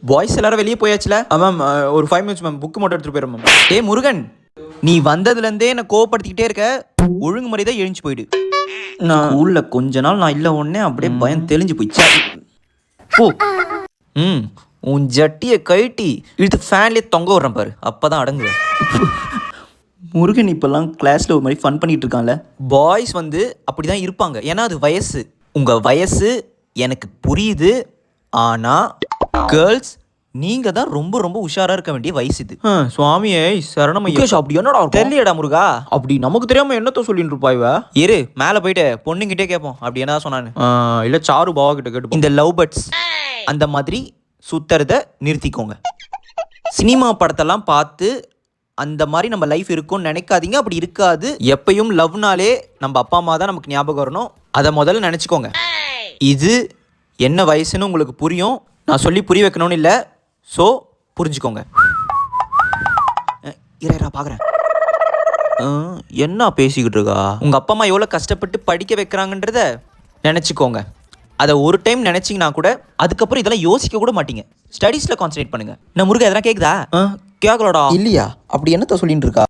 Boys எல்லாரும் வெளியே போயாச்சுல ma'am. ஒரு 5 minutes மேம். புக்கு மட்டும் எடுத்துகிட்டு போயிடும் மேம். ஏ முருகன், நீ வந்ததுலேருந்தே என்னை கோவப்படுத்திக்கிட்டே இருக்க. ஒழுங்கு முறை தான் எழுந்து போயிடு. நான் ஊரில் கொஞ்ச நாள் நான் இல்லை ஒன்னே அப்படியே பயம் தெளிஞ்சு போயிடுச்சு. ஓ உன் ஜட்டியை கழட்டி இழுத்து ஃபேன்லேயே தொங்க விட்றேன் பாரு, அப்போ தான் அடங்குவேன். முருகன் இப்போல்லாம் கிளாஸில் ஒரு மாதிரி ஃபன் பண்ணிகிட்டு இருக்கான்ல. பாய்ஸ் வந்து அப்படி தான் இருப்பாங்க, ஏன்னா அது வயசு. உங்கள் வயசு எனக்கு புரியுது. ஆனால் கேர்ள்ஸ் நீங்கள் தான் ரொம்ப ரொம்ப உஷாராக இருக்க வேண்டிய வயசு இது. சுவாமியே சரணமையா. அப்படி என்னடா தெரியலடா முருகா. அப்படி நமக்கு தெரியாமல் என்னத்த சொல்லிட்டு இருப்பா இவ. இரு மேலே போயிட்டு பொண்ணுங்கிட்டே கேட்போம் அப்படி என்ன சொன்னான்னு. இல்லை சாரு பாவா கிட்ட கேட்டு. இந்த லவ் பேர்ட்ஸ் அந்த மாதிரி சுத்துறத நிறுத்திக்கோங்க. சினிமா படத்தெல்லாம் பார்த்து அந்த மாதிரி நம்ம லைஃப் இருக்கும்னு நினைக்காதீங்க. அப்படி இருக்காது. எப்பயும் லவ்னாலே நம்ம அப்பா அம்மா தான் நமக்கு ஞாபகம் வரணும். அதை முதல்ல நினச்சிக்கோங்க. இது என்ன வயசுன்னு உங்களுக்கு புரியும். நான் சொல்லி புரிய வைக்கணும்னு இல்லை. ஸோ புரிஞ்சுக்கோங்க. இரா பார்க்குறேன். என்ன பேசிக்கிட்டு இருக்கா? உங்கள் அப்பா அம்மா எவ்வளோ கஷ்டப்பட்டு படிக்க வைக்கிறாங்கன்றத நினச்சிக்கோங்க. அதை ஒரு டைம் நினச்சிங்கன்னா கூட அதுக்கப்புறம் இதெல்லாம் யோசிக்க கூட மாட்டீங்க. ஸ்டடீஸில் கான்சன்ட்ரேட் பண்ணுங்கள். நான் முருகன் எதனா கேட்குதா? கேட்கலடா. இல்லையா? அப்படி என்னத்த சொல்லிட்டு இருக்கா?